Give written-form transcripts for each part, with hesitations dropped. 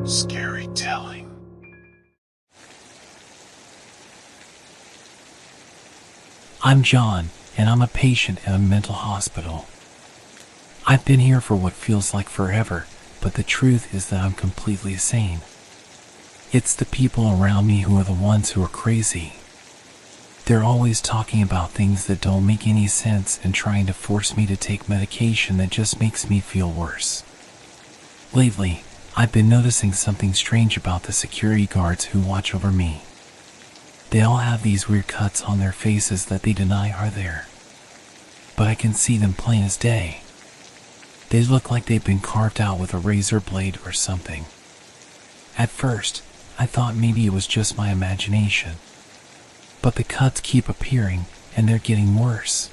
Scary telling. I'm John, and I'm a patient at a mental hospital. I've been here for what feels like forever, but the truth is that I'm completely sane. It's the people around me who are the ones who are crazy. They're always talking about things that don't make any sense and trying to force me to take medication that just makes me feel worse. Lately, I've been noticing something strange about the security guards who watch over me. They all have these weird cuts on their faces that they deny are there. But I can see them plain as day. They look like they've been carved out with a razor blade or something. At first, I thought maybe it was just my imagination. But the cuts keep appearing, and they're getting worse.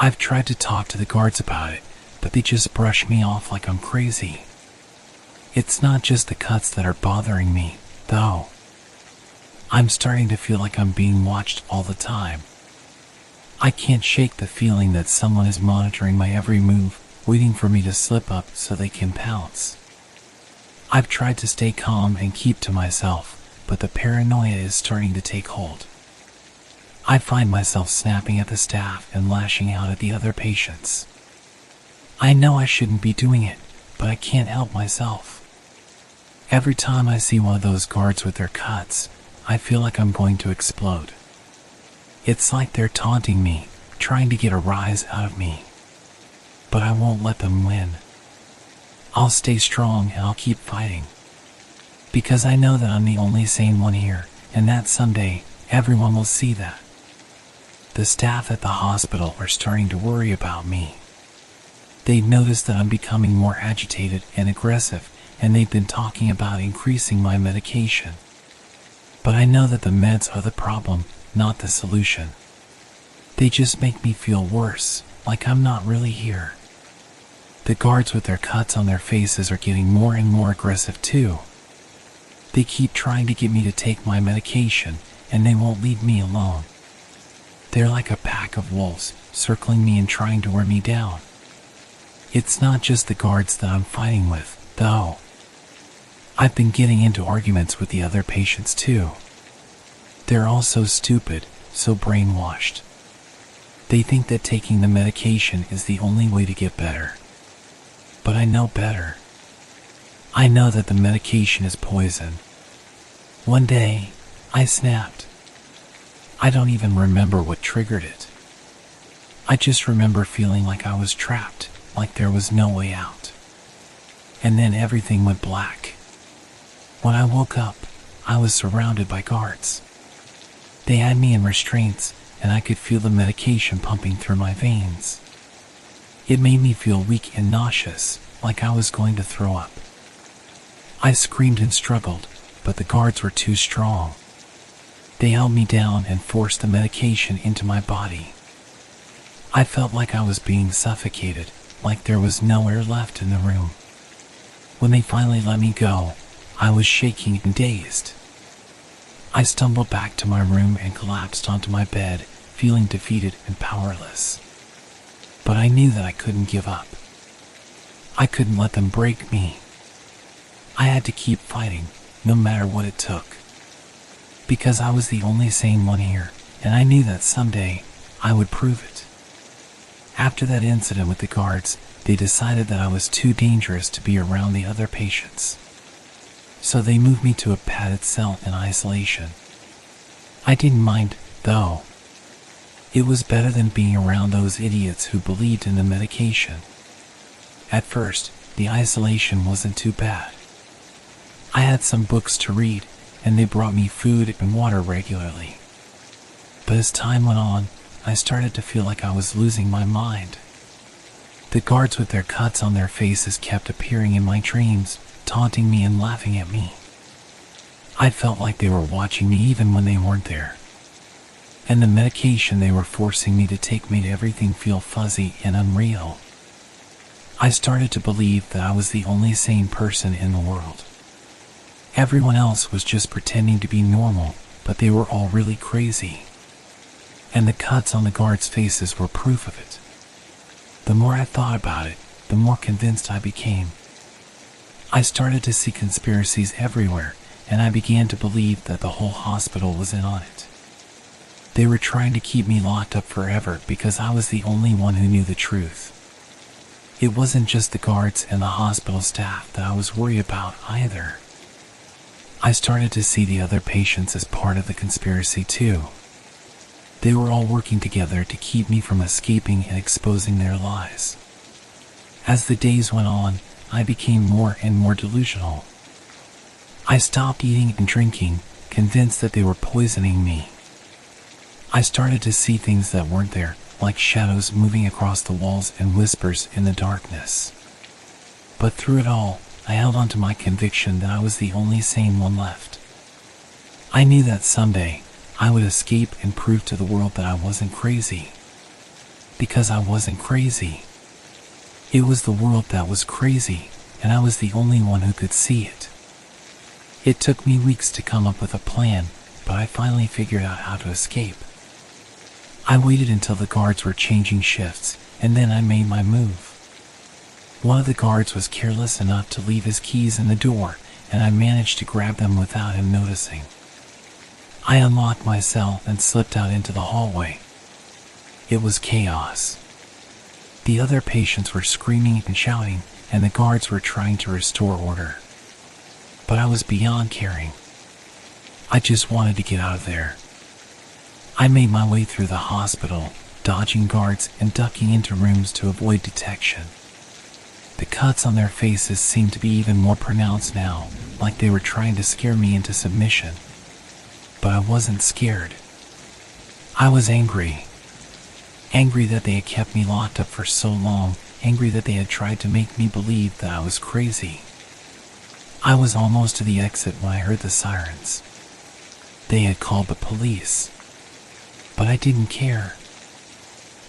I've tried to talk to the guards about it, but they just brush me off like I'm crazy. It's not just the cuts that are bothering me, though. I'm starting to feel like I'm being watched all the time. I can't shake the feeling that someone is monitoring my every move, waiting for me to slip up so they can pounce. I've tried to stay calm and keep to myself, but the paranoia is starting to take hold. I find myself snapping at the staff and lashing out at the other patients. I know I shouldn't be doing it, but I can't help myself. Every time I see one of those guards with their cuts, I feel like I'm going to explode. It's like they're taunting me, trying to get a rise out of me. But I won't let them win. I'll stay strong and I'll keep fighting. Because I know that I'm the only sane one here, and that someday, everyone will see that. The staff at the hospital are starting to worry about me. They've noticed that I'm becoming more agitated and aggressive, and they've been talking about increasing my medication. But I know that the meds are the problem, not the solution. They just make me feel worse, like I'm not really here. The guards with their cuts on their faces are getting more and more aggressive too. They keep trying to get me to take my medication, and they won't leave me alone. They're like a pack of wolves, circling me and trying to wear me down. It's not just the guards that I'm fighting with, though. I've been getting into arguments with the other patients too. They're all so stupid, so brainwashed. They think that taking the medication is the only way to get better. But I know better. I know that the medication is poison. One day, I snapped. I don't even remember what triggered it. I just remember feeling like I was trapped, like there was no way out. And then everything went black. When I woke up, I was surrounded by guards. They had me in restraints, and I could feel the medication pumping through my veins. It made me feel weak and nauseous, like I was going to throw up. I screamed and struggled, but the guards were too strong. They held me down and forced the medication into my body. I felt like I was being suffocated, like there was no air left in the room. When they finally let me go, I was shaking and dazed. I stumbled back to my room and collapsed onto my bed, feeling defeated and powerless. But I knew that I couldn't give up. I couldn't let them break me. I had to keep fighting, no matter what it took. Because I was the only sane one here, and I knew that someday I would prove it. After that incident with the guards, they decided that I was too dangerous to be around the other patients. So they moved me to a padded cell in isolation. I didn't mind, though. It was better than being around those idiots who believed in the medication. At first, the isolation wasn't too bad. I had some books to read, and they brought me food and water regularly. But as time went on, I started to feel like I was losing my mind. The guards with their cuts on their faces kept appearing in my dreams, taunting me and laughing at me. I felt like they were watching me even when they weren't there. And the medication they were forcing me to take made everything feel fuzzy and unreal. I started to believe that I was the only sane person in the world. Everyone else was just pretending to be normal, but they were all really crazy. And the cuts on the guards' faces were proof of it. The more I thought about it, the more convinced I became. I started to see conspiracies everywhere, and I began to believe that the whole hospital was in on it. They were trying to keep me locked up forever because I was the only one who knew the truth. It wasn't just the guards and the hospital staff that I was worried about either. I started to see the other patients as part of the conspiracy too. They were all working together to keep me from escaping and exposing their lies. As the days went on, I became more and more delusional. I stopped eating and drinking, convinced that they were poisoning me. I started to see things that weren't there, like shadows moving across the walls and whispers in the darkness. But through it all, I held on to my conviction that I was the only sane one left. I knew that someday, I would escape and prove to the world that I wasn't crazy. Because I wasn't crazy. It was the world that was crazy, and I was the only one who could see it. It took me weeks to come up with a plan, but I finally figured out how to escape. I waited until the guards were changing shifts, and then I made my move. One of the guards was careless enough to leave his keys in the door, and I managed to grab them without him noticing. I unlocked my cell and slipped out into the hallway. It was chaos. The other patients were screaming and shouting, and the guards were trying to restore order. But I was beyond caring. I just wanted to get out of there. I made my way through the hospital, dodging guards and ducking into rooms to avoid detection. The cuts on their faces seemed to be even more pronounced now, like they were trying to scare me into submission. But I wasn't scared. I was angry. Angry that they had kept me locked up for so long, angry that they had tried to make me believe that I was crazy. I was almost to the exit when I heard the sirens. They had called the police. But I didn't care.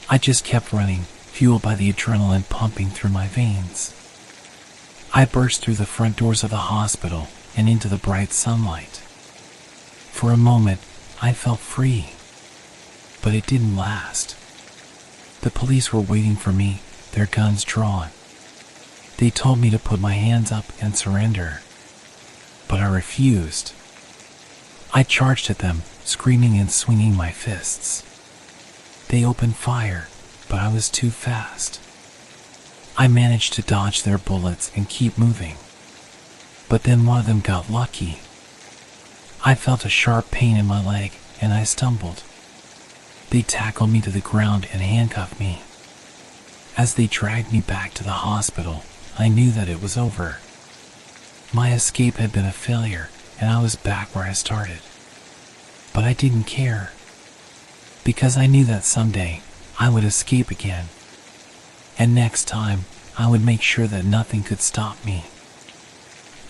I just kept running, fueled by the adrenaline pumping through my veins. I burst through the front doors of the hospital and into the bright sunlight. For a moment, I felt free. But it didn't last. The police were waiting for me, their guns drawn. They told me to put my hands up and surrender. But I refused. I charged at them, screaming and swinging my fists. They opened fire, but I was too fast. I managed to dodge their bullets and keep moving. But then one of them got lucky. I felt a sharp pain in my leg, and I stumbled. They tackled me to the ground and handcuffed me. As they dragged me back to the hospital, I knew that it was over. My escape had been a failure, and I was back where I started. But I didn't care. Because I knew that someday, I would escape again. And next time, I would make sure that nothing could stop me.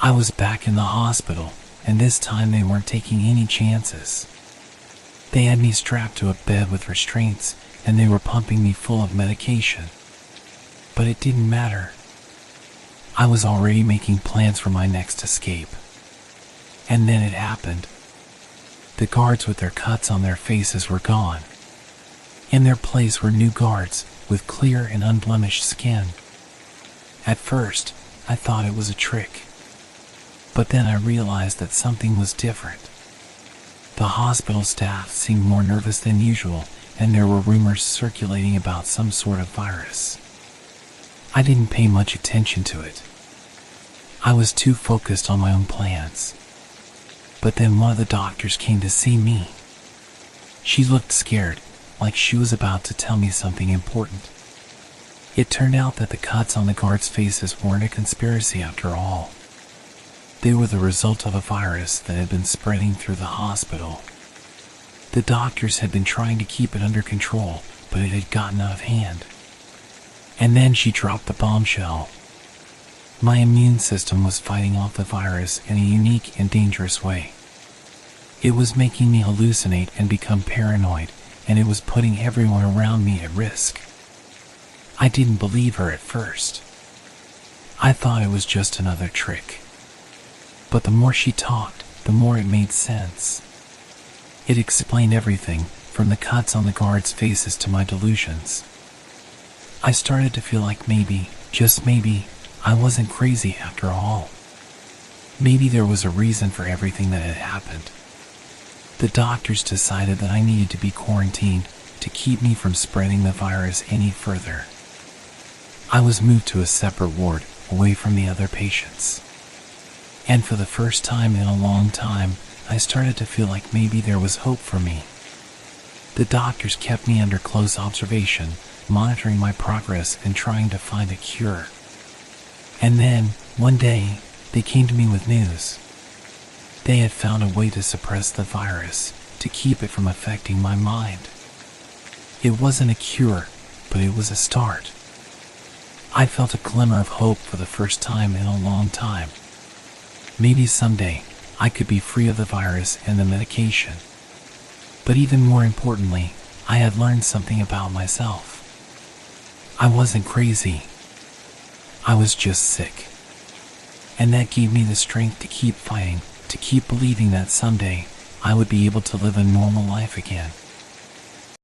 I was back in the hospital, and this time they weren't taking any chances. They had me strapped to a bed with restraints, and they were pumping me full of medication. But it didn't matter. I was already making plans for my next escape. And then it happened. The guards with their cuts on their faces were gone. In their place were new guards with clear and unblemished skin. At first, I thought it was a trick. But then I realized that something was different. The hospital staff seemed more nervous than usual, and there were rumors circulating about some sort of virus. I didn't pay much attention to it. I was too focused on my own plans. But then one of the doctors came to see me. She looked scared, like she was about to tell me something important. It turned out that the cuts on the guards' faces weren't a conspiracy after all. They were the result of a virus that had been spreading through the hospital. The doctors had been trying to keep it under control, but it had gotten out of hand. And then she dropped the bombshell. My immune system was fighting off the virus in a unique and dangerous way. It was making me hallucinate and become paranoid, and it was putting everyone around me at risk. I didn't believe her at first. I thought it was just another trick. But the more she talked, the more it made sense. It explained everything, from the cuts on the guards' faces to my delusions. I started to feel like maybe, just maybe, I wasn't crazy after all. Maybe there was a reason for everything that had happened. The doctors decided that I needed to be quarantined to keep me from spreading the virus any further. I was moved to a separate ward away from the other patients. And for the first time in a long time, I started to feel like maybe there was hope for me. The doctors kept me under close observation, monitoring my progress and trying to find a cure. And then, one day, they came to me with news. They had found a way to suppress the virus, to keep it from affecting my mind. It wasn't a cure, but it was a start. I felt a glimmer of hope for the first time in a long time. Maybe someday, I could be free of the virus and the medication. But even more importantly, I had learned something about myself. I wasn't crazy. I was just sick. And that gave me the strength to keep fighting, to keep believing that someday I would be able to live a normal life again.